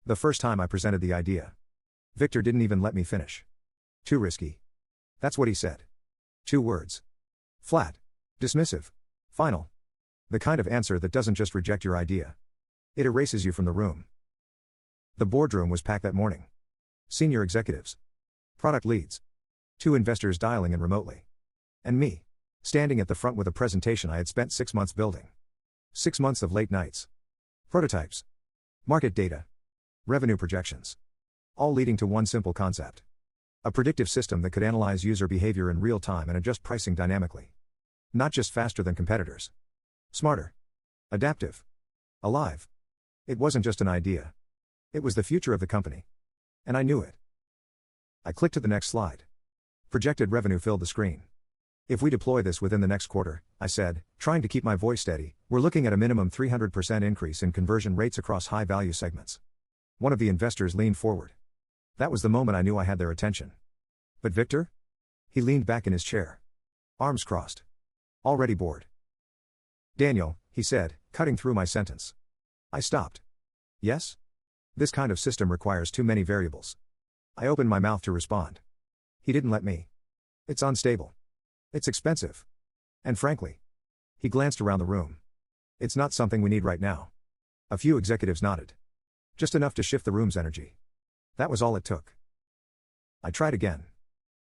The first time I presented the idea, Victor didn't even let me finish. Too risky. That's what he said. 2 words. Flat. Dismissive. Final. The kind of answer that doesn't just reject your idea. It erases you from the room. The boardroom was packed that morning. Senior executives. Product leads. 2 investors dialing in remotely. And me. Standing at the front with a presentation I had spent 6 months building. 6 months of late nights. Prototypes. Market data. Revenue projections. All leading to one simple concept. A predictive system that could analyze user behavior in real time and adjust pricing dynamically. Not just faster than competitors. Smarter. Adaptive. Alive. It wasn't just an idea. It was the future of the company. And I knew it. I clicked to the next slide. Projected revenue filled the screen. If we deploy this within the next quarter, I said, trying to keep my voice steady, we're looking at a minimum 300% increase in conversion rates across high-value segments. One of the investors leaned forward. That was the moment I knew I had their attention. But Victor? He leaned back in his chair. Arms crossed. Already bored. Daniel, he said, cutting through my sentence. I stopped. Yes? This kind of system requires too many variables. I opened my mouth to respond. He didn't let me. It's unstable. It's expensive. And frankly, he glanced around the room. It's not something we need right now. A few executives nodded. Just enough to shift the room's energy. That was all it took. I tried again.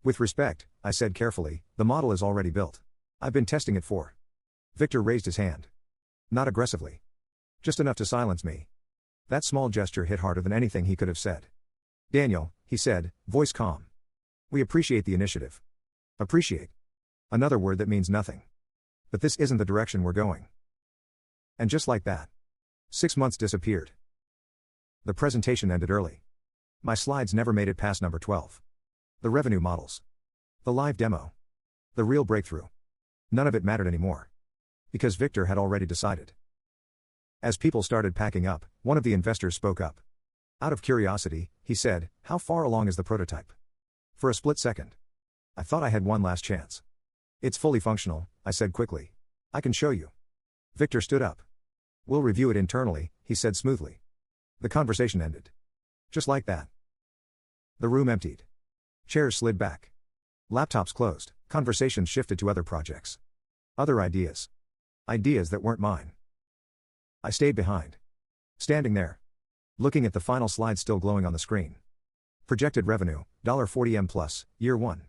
With respect, I said carefully, the model is already built. I've been testing it for. Victor raised his hand. Not aggressively. Just enough to silence me. That small gesture hit harder than anything he could have said. Daniel, he said, voice calm. We appreciate the initiative. Appreciate. Another word that means nothing. But this isn't the direction we're going. And just like that, 6 months disappeared. The presentation ended early. My slides never made it past number 12. The revenue models. The live demo. The real breakthrough. None of it mattered anymore. Because Victor had already decided. As people started packing up, one of the investors spoke up. Out of curiosity, he said, how far along is the prototype? For a split second. I thought I had one last chance. It's fully functional, I said quickly. I can show you. Victor stood up. We'll review it internally, he said smoothly. The conversation ended. Just like that. The room emptied. Chairs slid back. Laptops closed, conversations shifted to other projects. Other ideas. Ideas that weren't mine. I stayed behind. Standing there. Looking at the final slide still glowing on the screen. Projected revenue, $40M plus, year 1.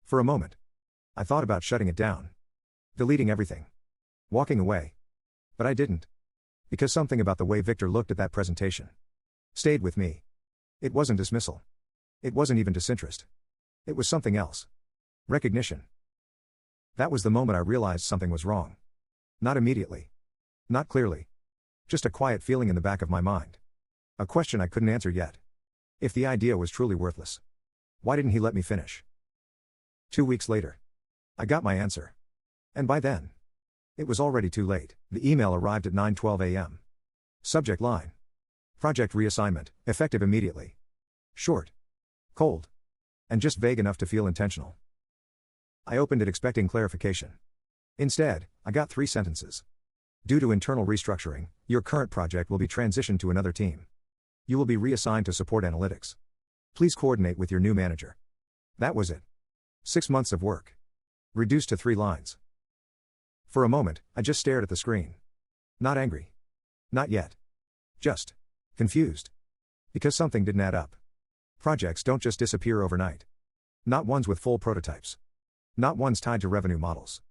For a moment. I thought about shutting it down. Deleting everything. Walking away. But I didn't. Because something about the way Victor looked at that presentation stayed with me. It wasn't dismissal. It wasn't even disinterest. It was something else. Recognition. That was the moment I realized something was wrong. Not immediately. Not clearly. Just a quiet feeling in the back of my mind. A question I couldn't answer yet. If the idea was truly worthless, why didn't he let me finish? 2 weeks later. I got my answer. And by then, it was already too late. The email arrived at 9:12 a.m. Subject line. Project reassignment, effective immediately. Short. Cold. And just vague enough to feel intentional. I opened it expecting clarification. Instead, I got 3 sentences. Due to internal restructuring, your current project will be transitioned to another team. You will be reassigned to support analytics. Please coordinate with your new manager. That was it. 6 months of work. Reduced to 3 lines. For a moment, I just stared at the screen. Not angry. Not yet. Just confused. Because something didn't add up. Projects don't just disappear overnight. Not ones with full prototypes. Not ones tied to revenue models.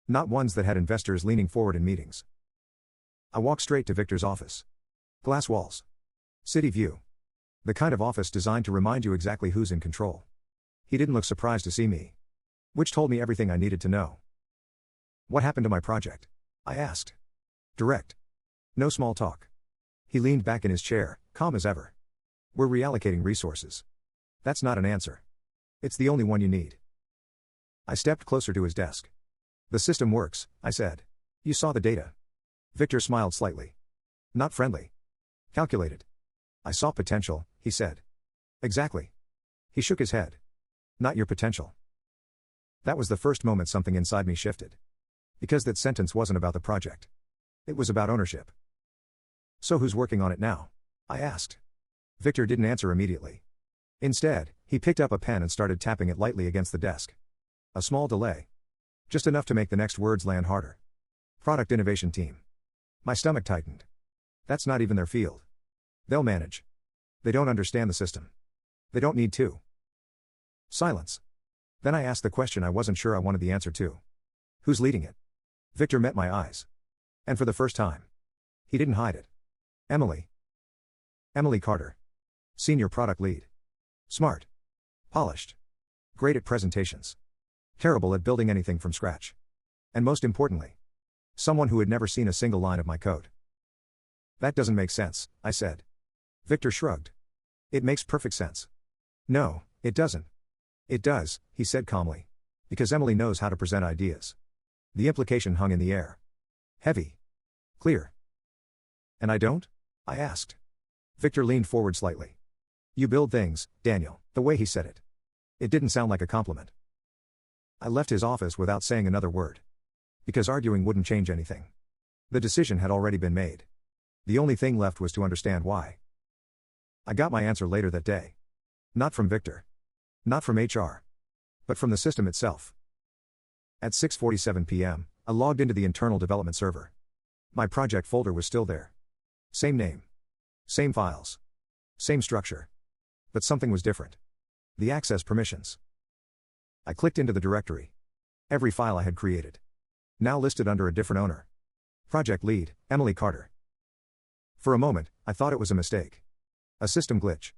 Not ones that had investors leaning forward in meetings. I walked straight to Victor's office. Glass walls. City view. The kind of office designed to remind you exactly who's in control. He didn't look surprised to see me. Which told me everything I needed to know. What happened to my project? I asked. Direct. No small talk. He leaned back in his chair, calm as ever. We're reallocating resources. That's not an answer. It's the only one you need. I stepped closer to his desk. The system works, I said. You saw the data. Victor smiled slightly. Not friendly. Calculated. I saw potential, he said. Exactly. He shook his head. Not your potential. That was the first moment something inside me shifted. Because that sentence wasn't about the project. It was about ownership. So who's working on it now? I asked. Victor didn't answer immediately. Instead, he picked up a pen and started tapping it lightly against the desk. A small delay. Just enough to make the next words land harder. Product innovation team. My stomach tightened. That's not even their field. They'll manage. They don't understand the system. They don't need to. Silence. Then I asked the question I wasn't sure I wanted the answer to. Who's leading it? Victor met my eyes. And for the first time, he didn't hide it. Emily. Emily Carter. Senior product lead. Smart. Polished. Great at presentations. Terrible at building anything from scratch. And most importantly, someone who had never seen a single line of my code. That doesn't make sense, I said. Victor shrugged. It makes perfect sense. No, it doesn't. It does, he said calmly. Because Emily knows how to present ideas. The implication hung in the air. Heavy. Clear. And I don't? I asked. Victor leaned forward slightly. You build things, Daniel, the way he said it. It didn't sound like a compliment. I left his office without saying another word. Because arguing wouldn't change anything. The decision had already been made. The only thing left was to understand why. I got my answer later that day. Not from Victor. Not from HR. But from the system itself. At 6:47 p.m., I logged into the internal development server. My project folder was still there. Same name. Same files. Same structure. But something was different. The access permissions. I clicked into the directory. Every file I had created. Now listed under a different owner. Project lead, Emily Carter. For a moment, I thought it was a mistake. A system glitch.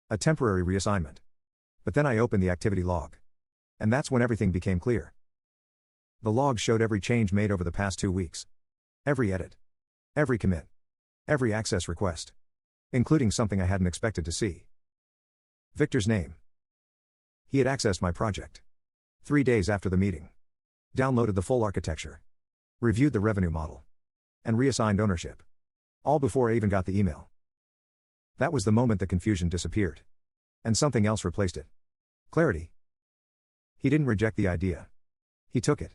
A temporary reassignment. But then I opened the activity log. And that's when everything became clear. The log showed every change made over the past 2 weeks. Every edit. Every commit. Every access request. Including something I hadn't expected to see. Victor's name. He had accessed my project. 3 days after the meeting. Downloaded the full architecture. Reviewed the revenue model. And reassigned ownership. All before I even got the email. That was the moment the confusion disappeared. And something else replaced it. Clarity. He didn't reject the idea. He took it.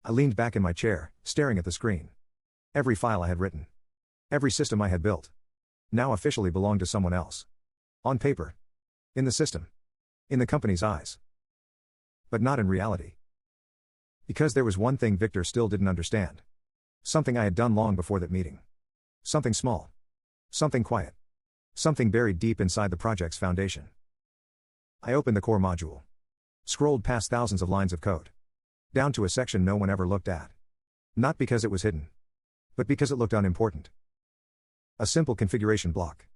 I leaned back in my chair, staring at the screen. Every file I had written. Every system I had built. Now officially belonged to someone else. On paper. In the system. In the company's eyes. But not in reality. Because there was one thing Victor still didn't understand. Something I had done long before that meeting. Something small. Something quiet. Something buried deep inside the project's foundation. I opened the core module. Scrolled past thousands of lines of code. Down to a section no one ever looked at. Not because it was hidden. But because it looked unimportant. A simple configuration block.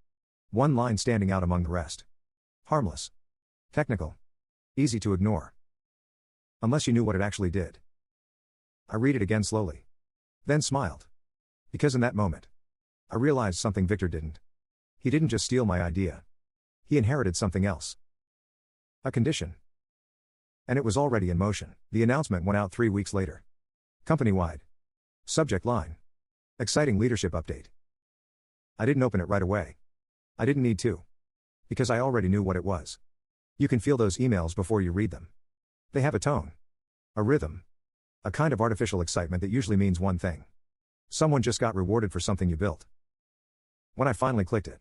One line standing out among the rest. Harmless. Technical. Easy to ignore. Unless you knew what it actually did. I read it again slowly. Then smiled. Because in that moment, I realized something Victor didn't. He didn't just steal my idea. He inherited something else. A condition. And it was already in motion. The announcement went out 3 weeks later. Company-wide. Subject line. Exciting leadership update. I didn't open it right away. I didn't need to. Because I already knew what it was. You can feel those emails before you read them. They have a tone. A rhythm. A kind of artificial excitement that usually means one thing. Someone just got rewarded for something you built. When I finally clicked it.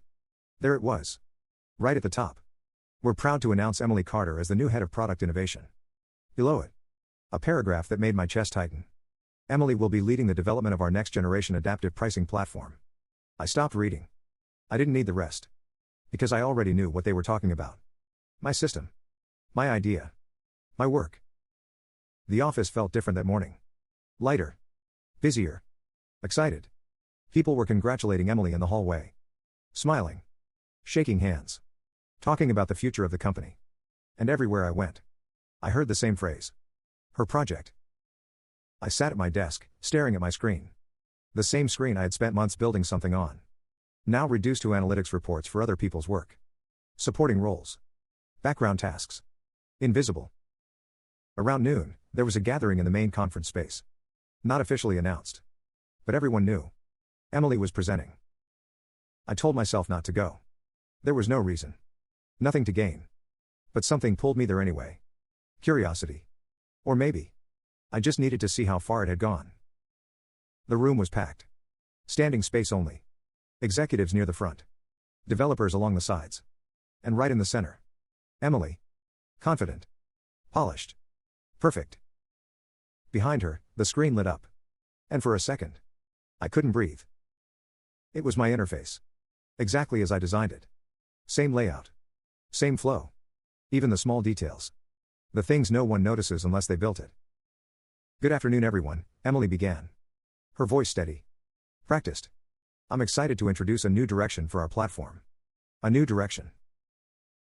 There it was. Right at the top. We're proud to announce Emily Carter as the new head of product innovation. Below it. A paragraph that made my chest tighten. Emily will be leading the development of our next generation adaptive pricing platform. I stopped reading. I didn't need the rest. Because I already knew what they were talking about. My system. My idea. My work. The office felt different that morning. Lighter. Busier. Excited. People were congratulating Emily in the hallway. Smiling. Shaking hands. Talking about the future of the company. And everywhere I went, I heard the same phrase. Her project. I sat at my desk, staring at my screen. The same screen I had spent months building something on. Now reduced to analytics reports for other people's work. Supporting roles. Background tasks. Invisible. Around noon, there was a gathering in the main conference space. Not officially announced. But everyone knew. Emily was presenting. I told myself not to go. There was no reason. Nothing to gain. But something pulled me there anyway. Curiosity. Or maybe. I just needed to see how far it had gone. The room was packed. Standing space only. Executives near the front. Developers along the sides. And right in the center. Emily. Confident. Polished. Perfect. Behind her, the screen lit up. And for a second, I couldn't breathe. It was my interface. Exactly as I designed it. Same layout. Same flow. Even the small details. The things no one notices unless they built it. Good afternoon, everyone, Emily began. Her voice steady. Practiced. I'm excited to introduce a new direction for our platform. A new direction.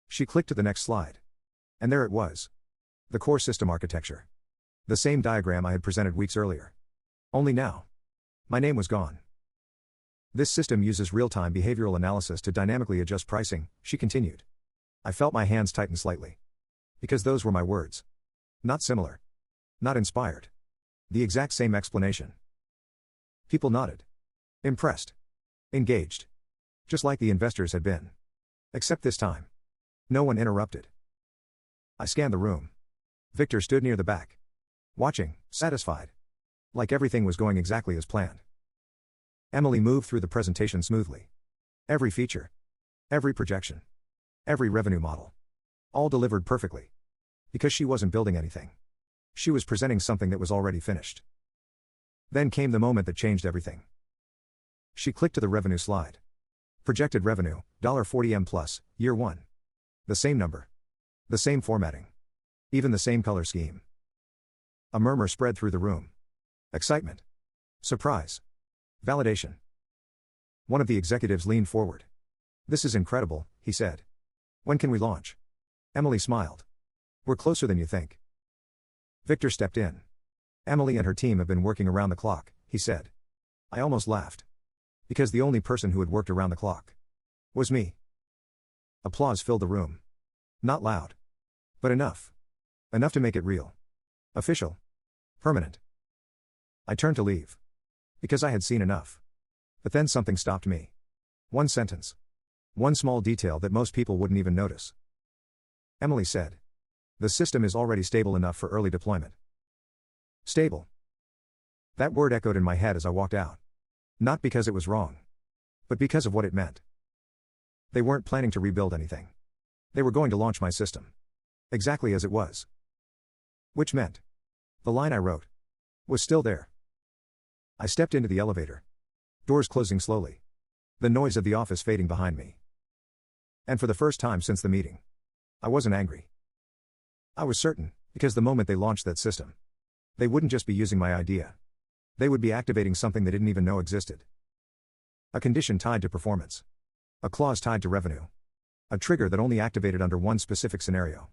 She clicked to the next slide. And there it was. The core system architecture. The same diagram I had presented weeks earlier. Only now. My name was gone. This system uses real-time behavioral analysis to dynamically adjust pricing, she continued. I felt my hands tighten slightly. Because those were my words. Not similar. Not inspired. The exact same explanation. People nodded. Impressed. Engaged. Just like the investors had been. Except this time. No one interrupted. I scanned the room. Victor stood near the back. Watching, satisfied. Like everything was going exactly as planned. Emily moved through the presentation smoothly. Every feature. Every projection. Every revenue model. All delivered perfectly. Because she wasn't building anything. She was presenting something that was already finished. Then came the moment that changed everything. She clicked to the revenue slide. Projected revenue, $40M plus, year 1. The same number. The same formatting. Even the same color scheme. A murmur spread through the room. Excitement. Surprise. Validation. One of the executives leaned forward. This is incredible, he said. When can we launch? Emily smiled. We're closer than you think. Victor stepped in. Emily and her team have been working around the clock, he said. I almost laughed. Because the only person who had worked around the clock was me. Applause filled the room. Not loud. But enough. Enough to make it real. Official. Permanent. I turned to leave. Because I had seen enough. But then something stopped me. One sentence. One small detail that most people wouldn't even notice. Emily said. The system is already stable enough for early deployment. Stable. That word echoed in my head as I walked out. Not because it was wrong. But because of what it meant. They weren't planning to rebuild anything. They were going to launch my system. Exactly as it was. Which meant. The line I wrote. Was still there. I stepped into the elevator. Doors closing slowly. The noise of the office fading behind me. And for the first time since the meeting. I wasn't angry. I was certain, because the moment they launched that system. They wouldn't just be using my idea. They would be activating something they didn't even know existed. A condition tied to performance. A clause tied to revenue. A trigger that only activated under one specific scenario.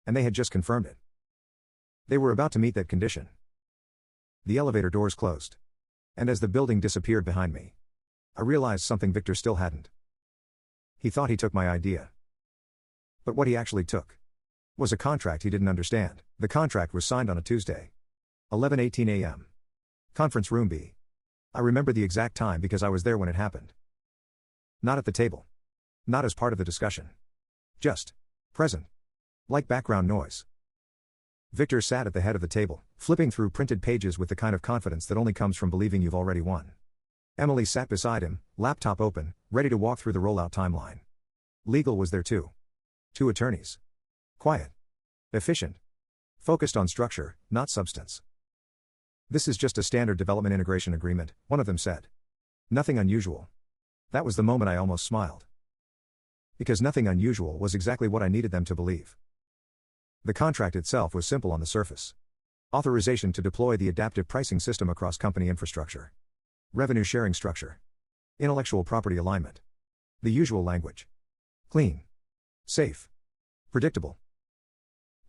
And they had just confirmed it. They were about to meet that condition. The elevator doors closed. And as the building disappeared behind me, I realized something Victor still hadn't. He thought he took my idea. But what he actually took was a contract he didn't understand. The contract was signed on a Tuesday. 11:18 a.m. Conference room B. I remember the exact time because I was there when it happened. Not at the table. Not as part of the discussion. Just present. Like background noise. Victor sat at the head of the table, flipping through printed pages with the kind of confidence that only comes from believing you've already won. Emily sat beside him, laptop open, ready to walk through the rollout timeline. Legal was there too. 2 attorneys. Quiet. Efficient. Focused on structure, not substance. This is just a standard development integration agreement, one of them said. Nothing unusual. That was the moment I almost smiled. Because nothing unusual was exactly what I needed them to believe. The contract itself was simple on the surface. Authorization to deploy the adaptive pricing system across company infrastructure. Revenue sharing structure. Intellectual property alignment. The usual language. Clean. Safe. Predictable.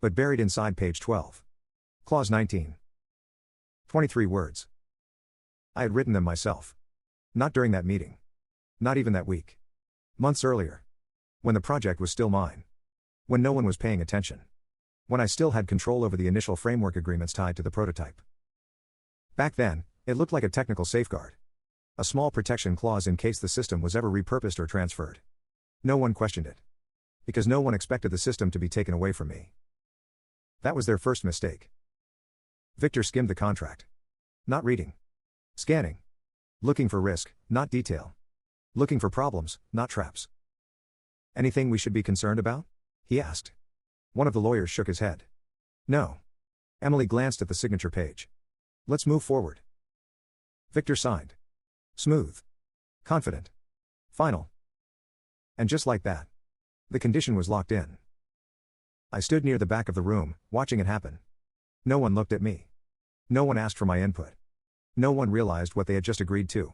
But buried inside page 12. Clause 19. 23 words. I had written them myself. Not during that meeting. Not even that week. Months earlier. When the project was still mine. When no one was paying attention. When I still had control over the initial framework agreements tied to the prototype. Back then, it looked like a technical safeguard. A small protection clause in case the system was ever repurposed or transferred. No one questioned it. Because no one expected the system to be taken away from me. That was their first mistake. Victor skimmed the contract. Not reading. Scanning. Looking for risk, not detail. Looking for problems, not traps. Anything we should be concerned about? He asked. One of the lawyers shook his head. No. Emily glanced at the signature page. Let's move forward. Victor signed. Smooth. Confident. Final. And just like that, the condition was locked in. I stood near the back of the room, watching it happen. No one looked at me. No one asked for my input. No one realized what they had just agreed to.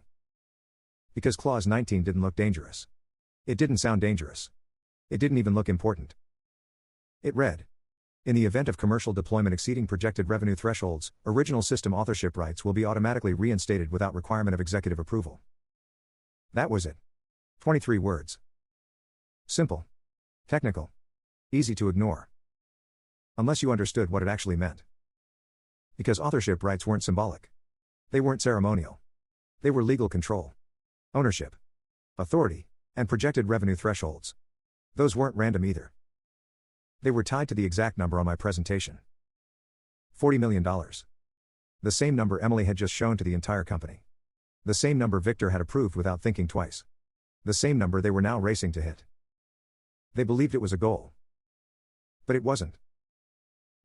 Because Clause 19 didn't look dangerous. It didn't sound dangerous. It didn't even look important. It read, in the event of commercial deployment exceeding projected revenue thresholds, original system authorship rights will be automatically reinstated without requirement of executive approval. That was it. 23 words. Simple. Technical. Easy to ignore. Unless you understood what it actually meant. Because authorship rights weren't symbolic. They weren't ceremonial. They were legal control. Ownership. Authority. And projected revenue thresholds. Those weren't random either. They were tied to the exact number on my presentation. $40 million. The same number Emily had just shown to the entire company. The same number Victor had approved without thinking twice. The same number they were now racing to hit. They believed it was a goal. But it wasn't.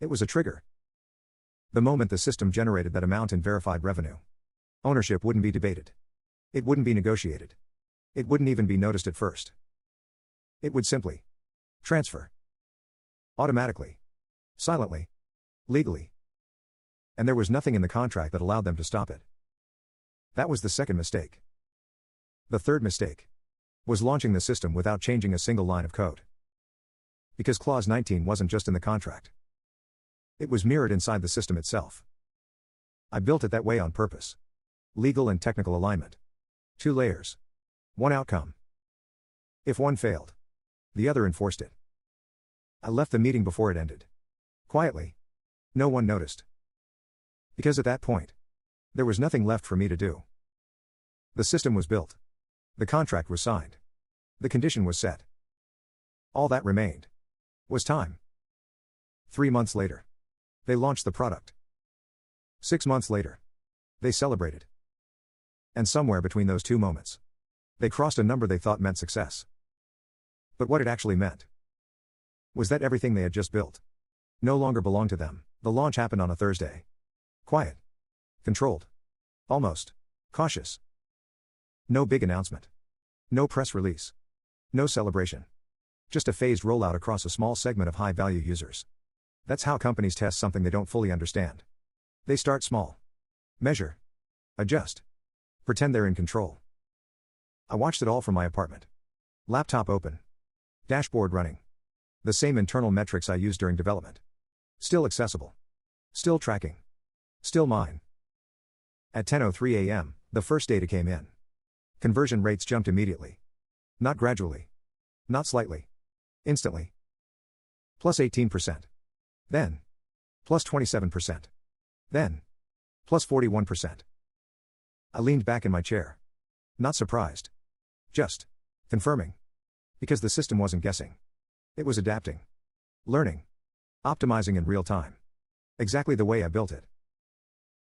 It was a trigger. The moment the system generated that amount in verified revenue, ownership wouldn't be debated. It wouldn't be negotiated. It wouldn't even be noticed at first. It would simply transfer. Automatically. Silently. Legally. And there was nothing in the contract that allowed them to stop it. That was the second mistake. The third mistake was launching the system without changing a single line of code. Because Clause 19 wasn't just in the contract. It was mirrored inside the system itself. I built it that way on purpose. Legal and technical alignment. 2 layers. 1 outcome. If one failed, the other enforced it. I left the meeting before it ended. Quietly. No one noticed. Because at that point, there was nothing left for me to do. The system was built. The contract was signed. The condition was set. All that remained was time. 3 months later, they launched the product. 6 months later, they celebrated. And somewhere between those 2 moments, they crossed a number they thought meant success. But what it actually meant was that everything they had just built no longer belonged to them. The launch happened on a Thursday. Quiet. Controlled. Almost. Cautious. No big announcement. No press release. No celebration. Just a phased rollout across a small segment of high-value users. That's how companies test something they don't fully understand. They start small. Measure. Adjust. Pretend they're in control. I watched it all from my apartment. Laptop open. Dashboard running. The same internal metrics I used during development. Still accessible. Still tracking. Still mine. At 10:03 a.m., the first data came in. Conversion rates jumped immediately. Not gradually. Not slightly. Instantly. Plus 18%. Then. Plus 27%. Then. Plus 41%. I leaned back in my chair. Not surprised. Just confirming. Because the system wasn't guessing. It was adapting. Learning. Optimizing in real time. Exactly the way I built it.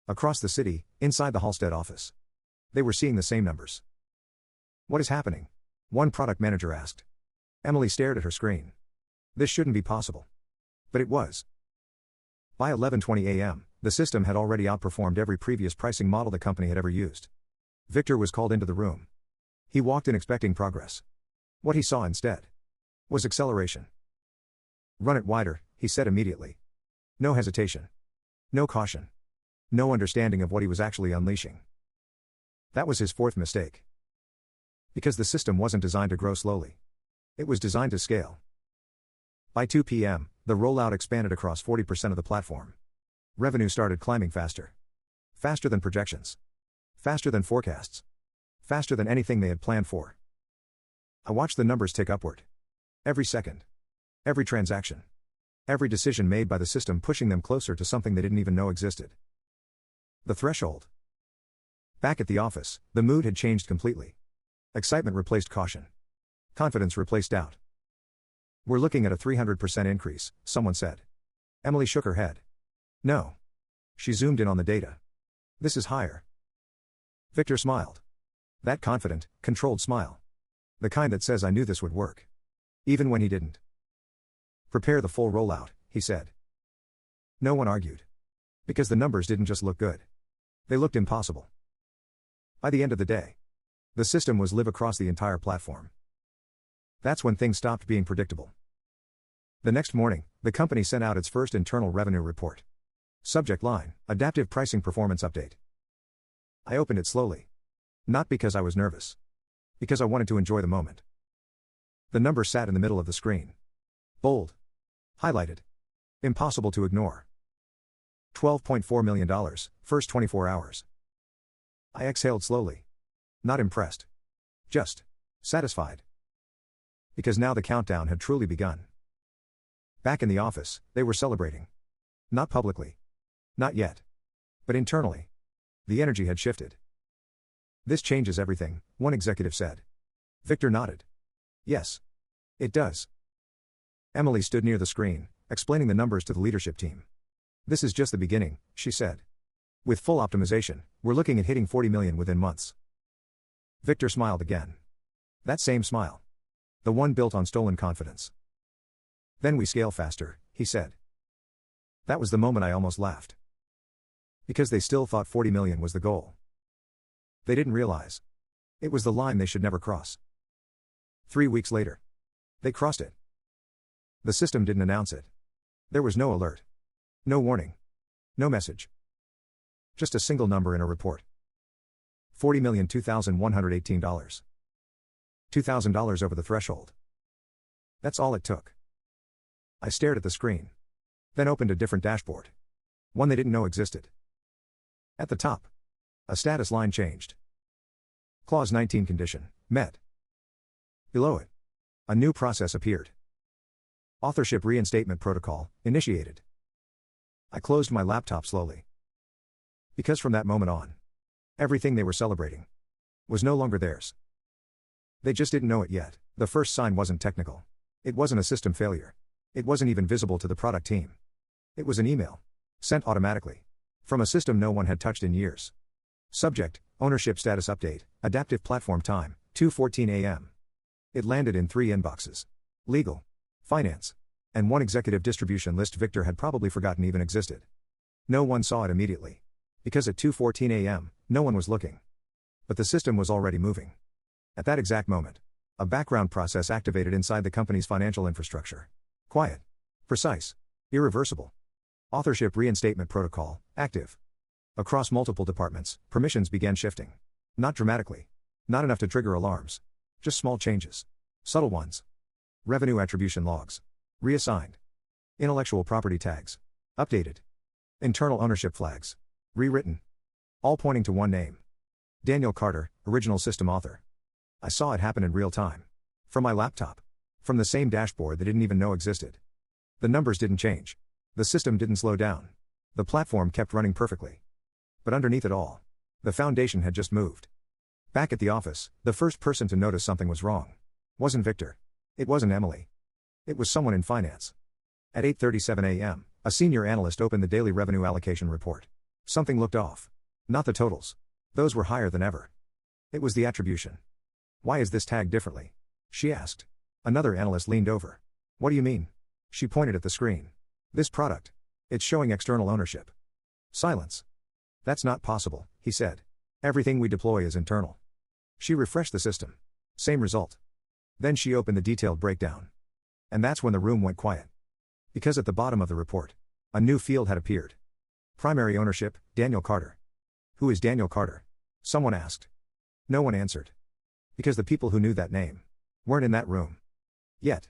Across the city, inside the Halstead office. They were seeing the same numbers. What is happening? One product manager asked. Emily stared at her screen. This shouldn't be possible. But it was. By 11:20 a.m., the system had already outperformed every previous pricing model the company had ever used. Victor was called into the room. He walked in expecting progress. What he saw instead was acceleration. Run it wider, he said immediately. No hesitation. No caution. No understanding of what he was actually unleashing. That was his fourth mistake. Because the system wasn't designed to grow slowly. It was designed to scale. By 2 p.m., the rollout expanded across 40% of the platform. Revenue started climbing faster. Faster than projections. Faster than forecasts. Faster than anything they had planned for. I watched the numbers tick upward. Every second. Every transaction. Every decision made by the system pushing them closer to something they didn't even know existed. The threshold. Back at the office, the mood had changed completely. Excitement replaced caution. Confidence replaced doubt. We're looking at a 300% increase, someone said. Emily shook her head. No. She zoomed in on the data. This is higher. Victor smiled. That confident, controlled smile. The kind that says I knew this would work. Even when he didn't. Prepare the full rollout, he said. No one argued. Because the numbers didn't just look good. They looked impossible. By the end of the day, the system was live across the entire platform. That's when things stopped being predictable. The next morning, the company sent out its first internal revenue report. Subject line, Adaptive Pricing Performance Update. I opened it slowly. Not because I was nervous. Because I wanted to enjoy the moment. The number sat in the middle of the screen. Bold. Highlighted. Impossible to ignore. $12.4 million, first 24 hours. I exhaled slowly. Not impressed. Just satisfied. Because now the countdown had truly begun. Back in the office, they were celebrating. Not publicly. Not yet. But internally. The energy had shifted. This changes everything, one executive said. Victor nodded. Yes. It does. Emily stood near the screen, explaining the numbers to the leadership team. This is just the beginning, she said. With full optimization, we're looking at hitting 40 million within months. Victor smiled again. That same smile. The one built on stolen confidence. Then we scale faster, he said. That was the moment I almost laughed. Because they still thought 40 million was the goal. They didn't realize. It was the line they should never cross. 3 weeks later. They crossed it. The system didn't announce it. There was no alert. No warning. No message. Just a single number in a report. $40,002,118. $2,000 over the threshold. That's all it took. I stared at the screen. Then opened a different dashboard. One they didn't know existed. At the top. A status line changed. Clause 19 condition, met. Below it. A new process appeared. Authorship reinstatement protocol, initiated. I closed my laptop slowly. Because from that moment on, everything they were celebrating was no longer theirs. They just didn't know it yet. The first sign wasn't technical. It wasn't a system failure. It wasn't even visible to the product team. It was an email. Sent automatically. From a system no one had touched in years. Subject, ownership status update, adaptive platform time, 2:14 a.m. It landed in 3 inboxes. Legal. Finance. And one executive distribution list Victor had probably forgotten even existed. No one saw it immediately. Because at 2:14 a.m., no one was looking. But the system was already moving. At that exact moment, a background process activated inside the company's financial infrastructure. Quiet. Precise. Irreversible. Authorship reinstatement protocol, active. Across multiple departments, permissions began shifting. Not dramatically. Not enough to trigger alarms. Just small changes. Subtle ones. Revenue attribution logs. Reassigned. Intellectual property tags. Updated. Internal ownership flags. Rewritten. All pointing to one name. Daniel Carter, original system author. I saw it happen in real time. From my laptop. From the same dashboard they didn't even know existed. The numbers didn't change. The system didn't slow down. The platform kept running perfectly. But underneath it all, the foundation had just moved. Back at the office, the first person to notice something was wrong. Wasn't Victor. It wasn't Emily. It was someone in finance. At 8:37 a.m., a senior analyst opened the daily revenue allocation report. Something looked off. Not the totals. Those were higher than ever. It was the attribution. Why is this tagged differently? She asked. Another analyst leaned over. What do you mean? She pointed at the screen. This product. It's showing external ownership. Silence. That's not possible, he said. Everything we deploy is internal. She refreshed the system. Same result. Then she opened the detailed breakdown. And that's when the room went quiet. Because at the bottom of the report, a new field had appeared. Primary ownership, Daniel Carter. Who is Daniel Carter? Someone asked. No one answered. Because the people who knew that name weren't in that room. Yet.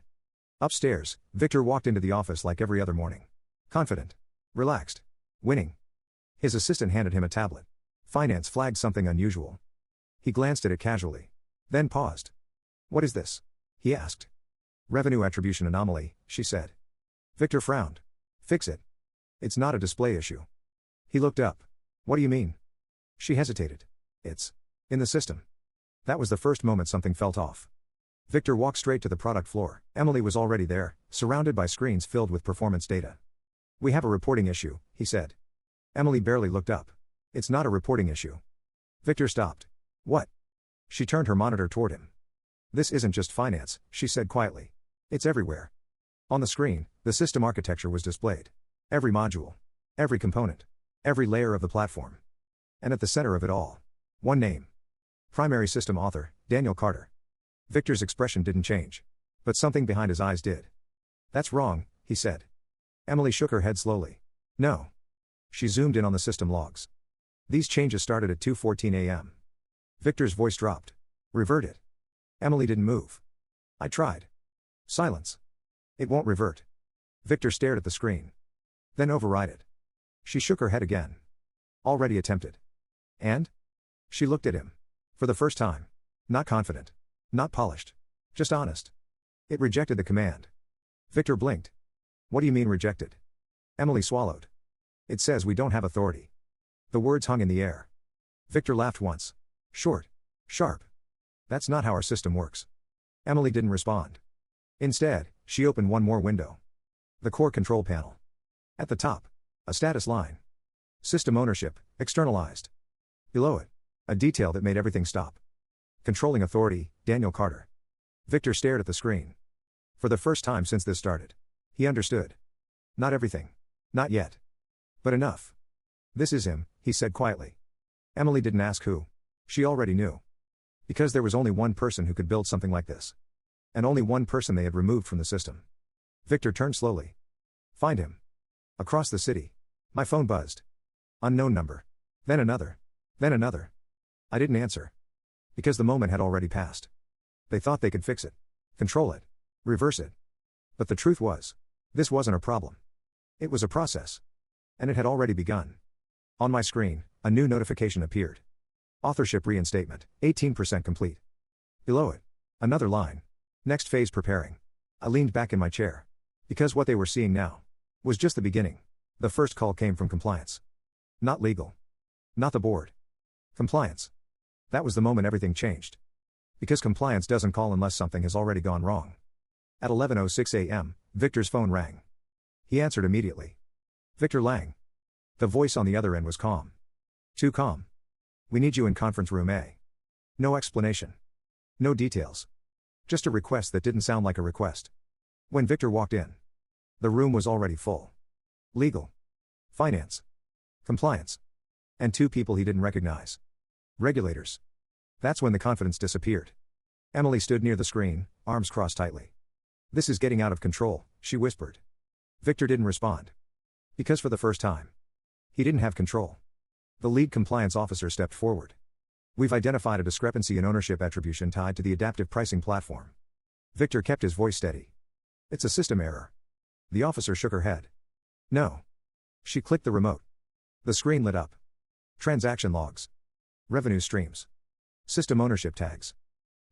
Upstairs, Victor walked into the office like every other morning. Confident. Relaxed. Winning. His assistant handed him a tablet. Finance flagged something unusual. He glanced at it casually. Then paused. What is this? He asked. Revenue attribution anomaly, she said. Victor frowned. Fix it. It's not a display issue. He looked up. What do you mean? She hesitated. It's in the system. That was the first moment something felt off. Victor walked straight to the product floor. Emily was already there, surrounded by screens filled with performance data. We have a reporting issue, he said. Emily barely looked up. It's not a reporting issue. Victor stopped. What? She turned her monitor toward him. This isn't just finance, she said quietly. It's everywhere. On the screen, the system architecture was displayed. Every module. Every component. Every layer of the platform. And at the center of it all. One name. Primary system author, Daniel Carter. Victor's expression didn't change. But something behind his eyes did. That's wrong, he said. Emily shook her head slowly. No. She zoomed in on the system logs. These changes started at 2:14 a.m. Victor's voice dropped. Revert it. Emily didn't move. I tried. Silence. It won't revert. Victor stared at the screen. Then override it. She shook her head again. Already attempted. And? She looked at him. For the first time. Not confident. Not polished. Just honest. It rejected the command. Victor blinked. What do you mean rejected? Emily swallowed. It says we don't have authority. The words hung in the air. Victor laughed once. Short. Sharp. That's not how our system works. Emily didn't respond. Instead, she opened one more window. The core control panel. At the top, a status line. System ownership, externalized. Below it, a detail that made everything stop. Controlling authority, Daniel Carter. Victor stared at the screen. For the first time since this started. He understood. Not everything. Not yet. But enough. This is him, he said quietly. Emily didn't ask who. She already knew. Because there was only one person who could build something like this. And only one person they had removed from the system. Victor turned slowly. Find him. Across the city. My phone buzzed. Unknown number. Then another. Then another. I didn't answer. Because the moment had already passed. They thought they could fix it. Control it. Reverse it. But the truth was. This wasn't a problem. It was a process. And it had already begun. On my screen, a new notification appeared. Authorship reinstatement, 18% complete. Below it, another line. Next phase preparing. I leaned back in my chair. Because what they were seeing now was just the beginning. The first call came from compliance. Not legal. Not the board. Compliance. That was the moment everything changed. Because compliance doesn't call unless something has already gone wrong. At 11:06 a.m., Victor's phone rang. He answered immediately. Victor Lang. The voice on the other end was calm. Too calm. We need you in conference room A. No explanation. No details. Just a request that didn't sound like a request. When Victor walked in, the room was already full. Legal. Finance. Compliance. And two people he didn't recognize. Regulators. That's when the confidence disappeared. Emily stood near the screen, arms crossed tightly. This is getting out of control, she whispered. Victor didn't respond. Because for the first time, he didn't have control. The lead compliance officer stepped forward. We've identified a discrepancy in ownership attribution tied to the adaptive pricing platform. Victor kept his voice steady. It's a system error. The officer shook her head. No. She clicked the remote. The screen lit up. Transaction logs. Revenue streams. System ownership tags.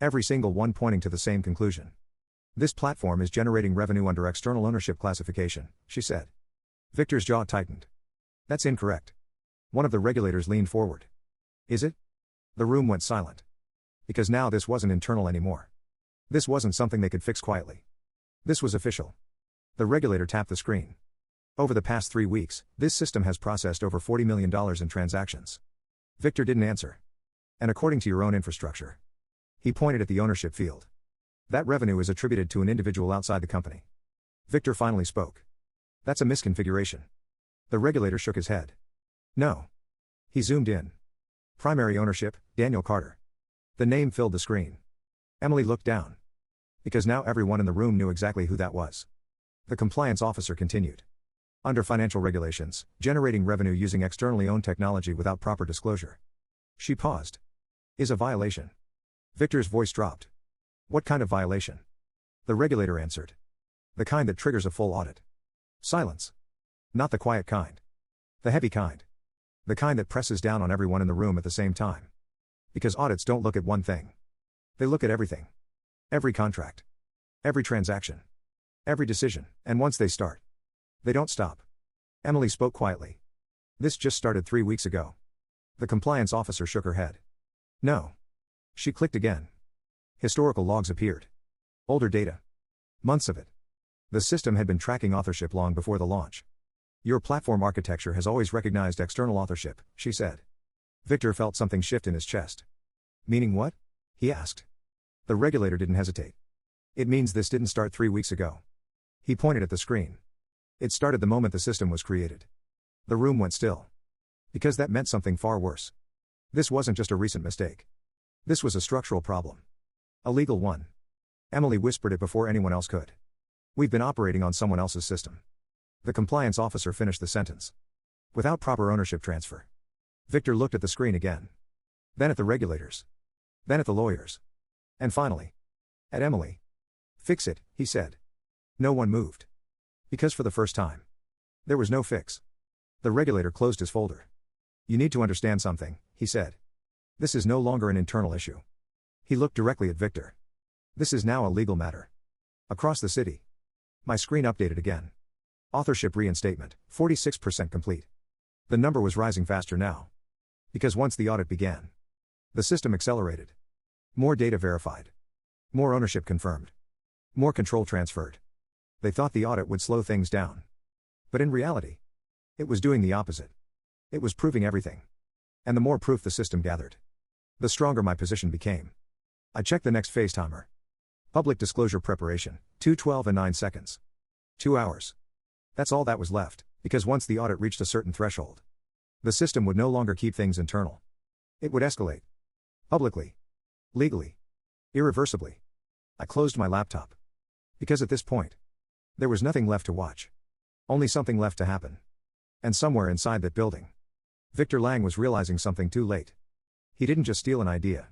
Every single one pointing to the same conclusion. This platform is generating revenue under external ownership classification, she said. Victor's jaw tightened. That's incorrect. One of the regulators leaned forward. Is it? The room went silent. Because now this wasn't internal anymore. This wasn't something they could fix quietly. This was official. The regulator tapped the screen. Over the past 3 weeks, this system has processed over $40 million in transactions. Victor didn't answer. And according to your own infrastructure. He pointed at the ownership field. That revenue is attributed to an individual outside the company. Victor finally spoke. That's a misconfiguration. The regulator shook his head. No. He zoomed in. Primary ownership, Daniel Carter. The name filled the screen. Emily looked down. Because now everyone in the room knew exactly who that was. The compliance officer continued. Under financial regulations, generating revenue using externally owned technology without proper disclosure. She paused. Is a violation. Victor's voice dropped. What kind of violation? The regulator answered. The kind that triggers a full audit. Silence. Not the quiet kind. The heavy kind. The kind that presses down on everyone in the room at the same time. Because audits don't look at one thing. They look at everything. Every contract. Every transaction. Every decision, and once they start, they don't stop. Emily spoke quietly. This just started 3 weeks ago. The compliance officer shook her head. No. She clicked again. Historical logs appeared. Older data. Months of it. The system had been tracking authorship long before the launch. Your platform architecture has always recognized external authorship, she said. Victor felt something shift in his chest. Meaning what? he asked. The regulator didn't hesitate. It means this didn't start 3 weeks ago. He pointed at the screen. It started the moment the system was created. The room went still. Because that meant something far worse. This wasn't just a recent mistake. This was a structural problem. A legal one. Emily whispered it before anyone else could. We've been operating on someone else's system. The compliance officer finished the sentence. Without proper ownership transfer. Victor looked at the screen again. Then at the regulators. Then at the lawyers. And finally. At Emily. Fix it, he said. No one moved. Because for the first time. There was no fix. The regulator closed his folder. You need to understand something, he said. This is no longer an internal issue. He looked directly at Victor. This is now a legal matter. Across the city. My screen updated again. Authorship reinstatement, 46% complete. The number was rising faster now. Because once the audit began, the system accelerated. More data verified. More ownership confirmed. More control transferred. They thought the audit would slow things down. But in reality, it was doing the opposite. It was proving everything. And the more proof the system gathered, the stronger my position became. I checked the next phase timer. Public disclosure preparation, 2:12 and 9 seconds. 2 hours. That's all that was left, because once the audit reached a certain threshold, the system would no longer keep things internal. It would escalate. Publicly. Legally. Irreversibly. I closed my laptop. Because at this point, there was nothing left to watch. Only something left to happen. And somewhere inside that building, Victor Lang was realizing something too late. He didn't just steal an idea.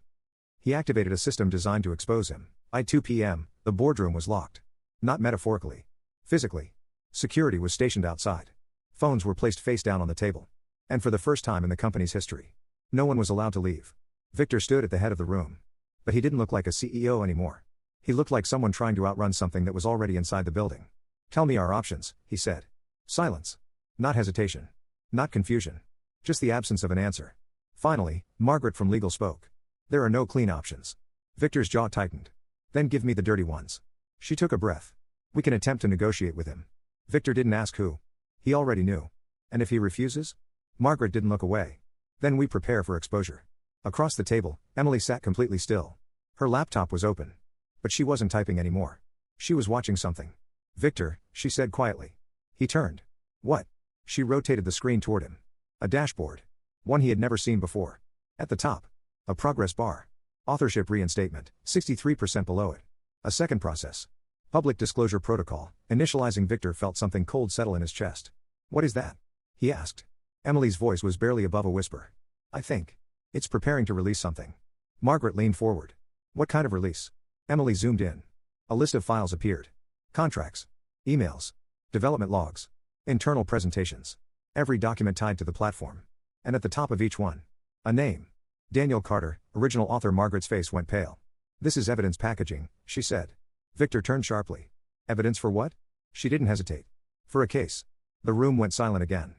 He activated a system designed to expose him. At 2 p.m., the boardroom was locked. Not metaphorically. Physically. Security was stationed outside. Phones were placed face down on the table. And for the first time in the company's history, no one was allowed to leave. Victor stood at the head of the room. But he didn't look like a CEO anymore. He looked like someone trying to outrun something that was already inside the building. Tell me our options, he said. Silence. Not hesitation. Not confusion. Just the absence of an answer. Finally, Margaret from legal spoke. There are no clean options. Victor's jaw tightened. Then give me the dirty ones. She took a breath. We can attempt to negotiate with him. Victor didn't ask who. He already knew. And if he refuses? Margaret didn't look away. Then we prepare for exposure. Across the table, Emily sat completely still. Her laptop was open. But she wasn't typing anymore. She was watching something. Victor, she said quietly. He turned. What? She rotated the screen toward him. A dashboard. One he had never seen before. At the top. A progress bar. Authorship reinstatement, 63% below it. A second process. Public disclosure protocol. Initializing. Victor felt something cold settle in his chest. What is that? He asked. Emily's voice was barely above a whisper. I think. It's preparing to release something. Margaret leaned forward. What kind of release? Emily zoomed in. A list of files appeared. Contracts. Emails. Development logs. Internal presentations. Every document tied to the platform. And at the top of each one, a name. Daniel Carter, original author. Margaret's face went pale. This is evidence packaging, she said. Victor turned sharply. Evidence for what? She didn't hesitate. For a case. The room went silent again.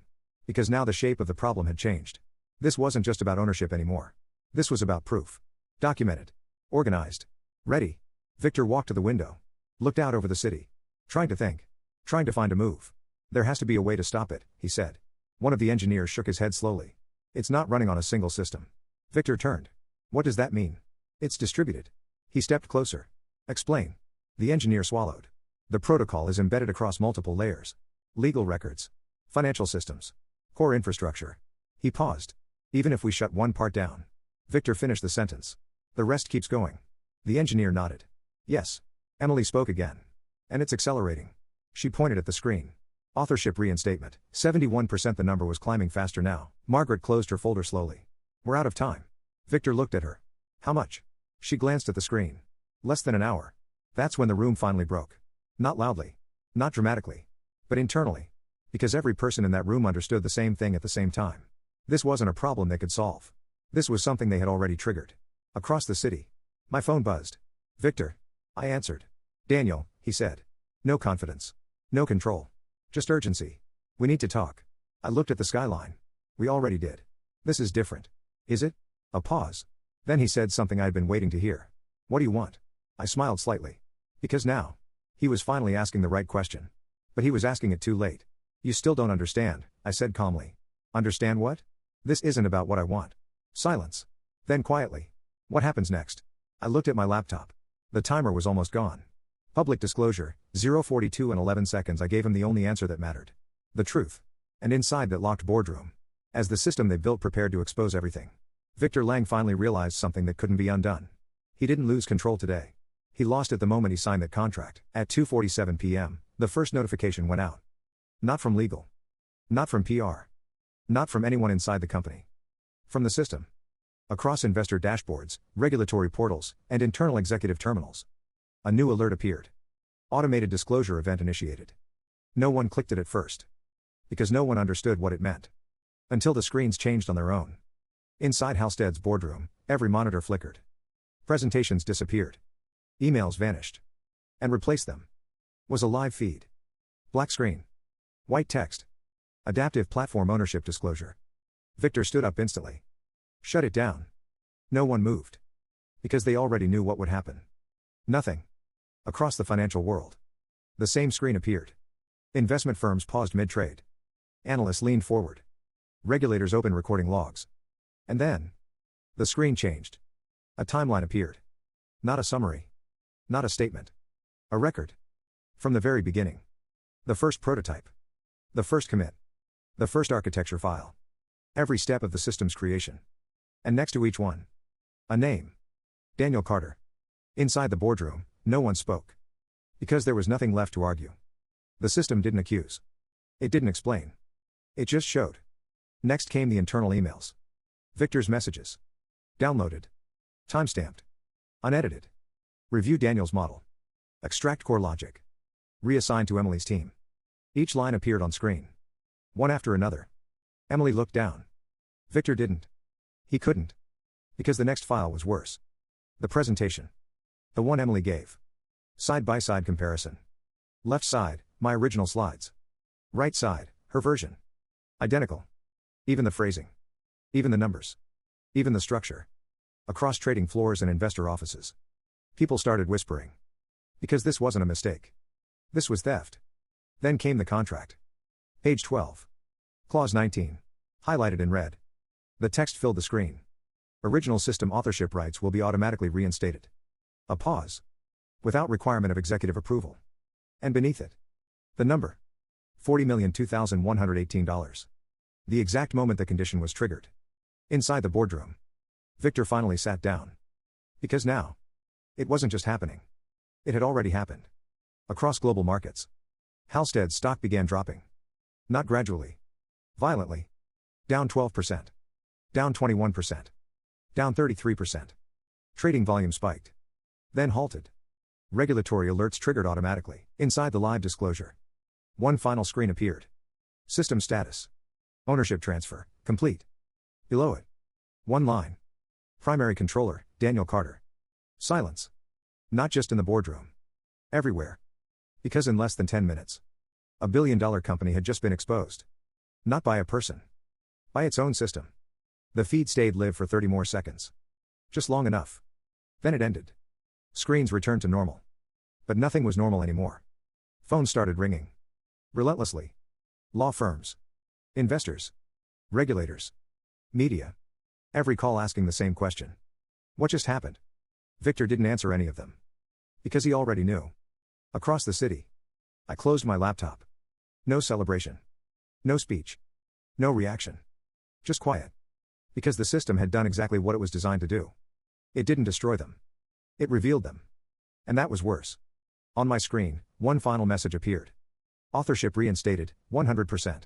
Because now the shape of the problem had changed. This wasn't just about ownership anymore. This was about proof. Documented. Organized. Ready. Victor walked to the window. Looked out over the city. Trying to think. Trying to find a move. There has to be a way to stop it, he said. One of the engineers shook his head slowly. It's not running on a single system. Victor turned. What does that mean? It's distributed. He stepped closer. Explain. The engineer swallowed. The protocol is embedded across multiple layers. Legal records. Financial systems. Core infrastructure. He paused. Even if we shut one part down. Victor finished the sentence. The rest keeps going. The engineer nodded. Yes. Emily spoke again. And it's accelerating. She pointed at the screen. Authorship reinstatement, 71%. The number was climbing faster now. Margaret closed her folder slowly. We're out of time. Victor looked at her. How much? She glanced at the screen. Less than an hour. That's when the room finally broke. Not loudly. Not dramatically. But internally. Because every person in that room understood the same thing at the same time. This wasn't a problem they could solve. This was something they had already triggered. Across the city. My phone buzzed. Victor. I answered. Daniel, he said. No confidence. No control. Just urgency. We need to talk. I looked at the skyline. We already did. This is different. Is it? A pause. Then he said something I'd been waiting to hear. What do you want? I smiled slightly. Because now. He was finally asking the right question. But he was asking it too late. You still don't understand, I said calmly. Understand what? This isn't about what I want. Silence. Then quietly. What happens next? I looked at my laptop. The timer was almost gone. Public disclosure, 0:42 and 11 seconds. I gave him the only answer that mattered. The truth. And inside that locked boardroom, as the system they built prepared to expose everything, Victor Lang finally realized something that couldn't be undone. He didn't lose control today. He lost it the moment he signed that contract. At 2:47 p.m., the first notification went out. Not from legal. Not from PR. Not from anyone inside the company. From the system. Across investor dashboards, regulatory portals, and internal executive terminals. A new alert appeared. Automated disclosure event initiated. No one clicked it at first. Because no one understood what it meant. Until the screens changed on their own. Inside Halstead's boardroom, every monitor flickered. Presentations disappeared. Emails vanished. And replaced them was a live feed. Black screen. White text. Adaptive platform ownership disclosure. Victor stood up instantly. Shut it down. No one moved. Because they already knew what would happen. Nothing. Across the financial world. The same screen appeared. Investment firms paused mid-trade. Analysts leaned forward. Regulators opened recording logs. And then, the screen changed. A timeline appeared. Not a summary. Not a statement. A record. From the very beginning. The first prototype. The first commit. The first architecture file. Every step of the system's creation. And next to each one, a name. Daniel Carter. Inside the boardroom, no one spoke. Because there was nothing left to argue. The system didn't accuse. It didn't explain. It just showed. Next came the internal emails. Victor's messages. Downloaded. Timestamped. Unedited. Review Daniel's model. Extract core logic. Reassigned to Emily's team. Each line appeared on screen. One after another. Emily looked down. Victor didn't. He couldn't. Because the next file was worse. The presentation. The one Emily gave. Side-by-side comparison. Left side, my original slides. Right side, her version. Identical. Even the phrasing. Even the numbers. Even the structure. Across trading floors and investor offices. People started whispering. Because this wasn't a mistake. This was theft. Then came the contract. Page 12. Clause 19. Highlighted in red. The text filled the screen. Original system authorship rights will be automatically reinstated. A pause. Without requirement of executive approval. And beneath it. The number. $40,002,118. The exact moment the condition was triggered. Inside the boardroom. Victor finally sat down. Because now. It wasn't just happening. It had already happened. Across global markets. Halstead's stock began dropping. Not gradually. Violently. Down 12%. Down 21%. Down 33%. Trading volume spiked. Then halted. Regulatory alerts triggered automatically. Inside the live disclosure. One final screen appeared. System status. Ownership transfer, complete. Below it. One line. Primary controller, Daniel Carter. Silence. Not just in the boardroom. Everywhere. Because in less than 10 minutes. A billion-dollar company had just been exposed. Not by a person. By its own system. The feed stayed live for 30 more seconds. Just long enough. Then it ended. Screens returned to normal. But nothing was normal anymore. Phones started ringing. Relentlessly. Law firms. Investors. Regulators. Media. Every call asking the same question. What just happened? Victor didn't answer any of them. Because he already knew. Across the city. I closed my laptop. No celebration. No speech. No reaction. Just quiet. Because the system had done exactly what it was designed to do. It didn't destroy them. It revealed them. And that was worse. On my screen, one final message appeared. Authorship reinstated, 100%.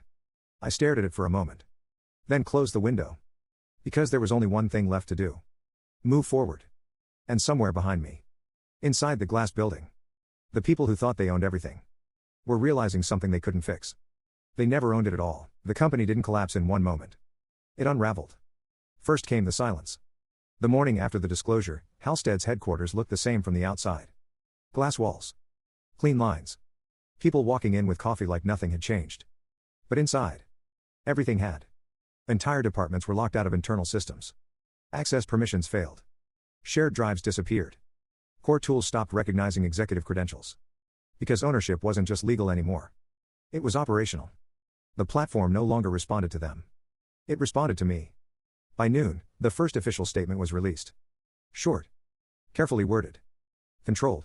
I stared at it for a moment. Then closed the window. Because there was only one thing left to do. Move forward. And somewhere behind me. Inside the glass building. The people who thought they owned everything. Were realizing something they couldn't fix. They never owned it at all. The company didn't collapse in one moment. It unraveled. First came the silence. The morning after the disclosure, Halstead's headquarters looked the same from the outside. Glass walls. Clean lines. People walking in with coffee like nothing had changed. But inside. Everything had. Entire departments were locked out of internal systems. Access permissions failed. Shared drives disappeared. Core tools stopped recognizing executive credentials. Because ownership wasn't just legal anymore. It was operational. The platform no longer responded to them. It responded to me. By noon, the first official statement was released. Short. Carefully worded. Controlled.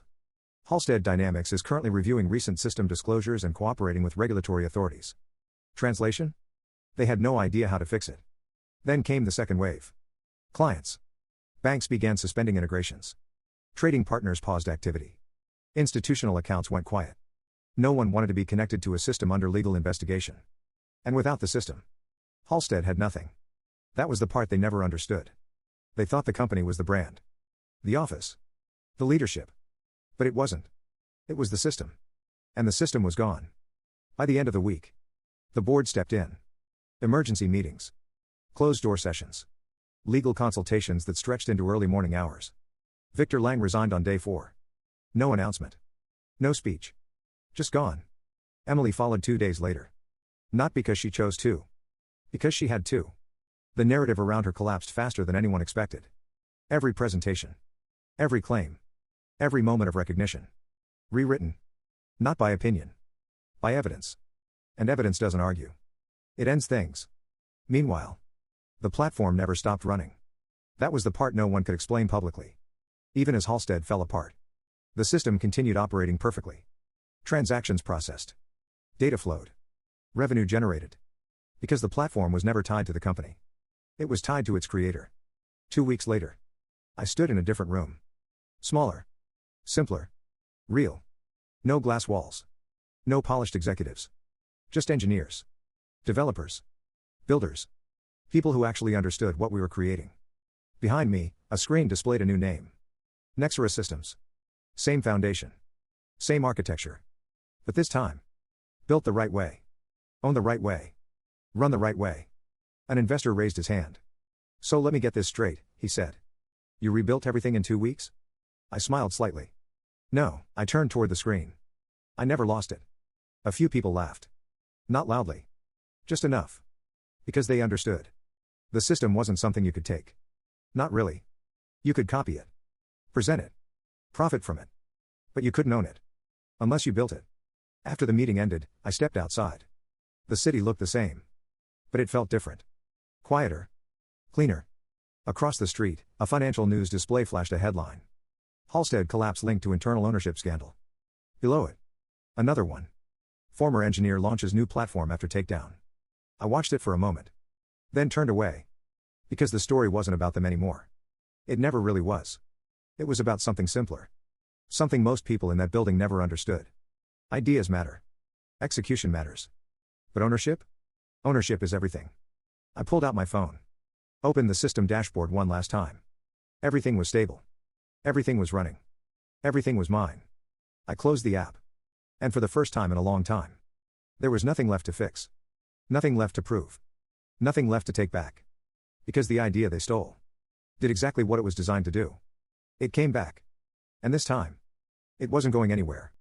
Halstead Dynamics is currently reviewing recent system disclosures and cooperating with regulatory authorities. Translation? They had no idea how to fix it. Then came the second wave. Clients. Banks began suspending integrations. Trading partners paused activity. Institutional accounts went quiet. No one wanted to be connected to a system under legal investigation. And without the system, Halstead had nothing. That was the part they never understood. They thought the company was the brand, the office, the leadership. But it wasn't. It was the system. And the system was gone. By the end of the week, the board stepped in. Emergency meetings. Closed-door sessions. Legal consultations that stretched into early morning hours. Victor Lang resigned on day 4. No announcement. No speech. Just gone. Emily followed 2 days later. Not because she chose to. Because she had to. The narrative around her collapsed faster than anyone expected. Every presentation. Every claim. Every moment of recognition. Rewritten. Not by opinion. By evidence. And evidence doesn't argue. It ends things. Meanwhile, the platform never stopped running. That was the part no one could explain publicly. Even as Halstead fell apart, the system continued operating perfectly. Transactions processed. Data flowed. Revenue generated. Because the platform was never tied to the company. It was tied to its creator. 2 weeks later, I stood in a different room. Smaller. Simpler. Real. No glass walls. No polished executives. Just engineers. Developers. Builders. People who actually understood what we were creating. Behind me, a screen displayed a new name. Nexera Systems. Same foundation. Same architecture. But this time, built the right way. Owned the right way. Run the right way. An investor raised his hand. So let me get this straight, he said. You rebuilt everything in 2 weeks? I smiled slightly. No, I turned toward the screen. I never lost it. A few people laughed. Not loudly. Just enough. Because they understood. The system wasn't something you could take. Not really. You could copy it. Present it. Profit from it. But you couldn't own it. Unless you built it. After the meeting ended, I stepped outside. The city looked the same. But it felt different. Quieter. Cleaner. Across the street, a financial news display flashed a headline. Halstead collapse linked to internal ownership scandal. Below it, another one. Former engineer launches new platform after takedown. I watched it for a moment. Then turned away. Because the story wasn't about them anymore. It never really was. It was about something simpler. Something most people in that building never understood. Ideas matter. Execution matters. But ownership? Ownership is everything. I pulled out my phone. Opened the system dashboard one last time. Everything was stable. Everything was running. Everything was mine. I closed the app. And for the first time in a long time, there was nothing left to fix. Nothing left to prove. Nothing left to take back. Because the idea they stole did exactly what it was designed to do. It came back. And this time, it wasn't going anywhere.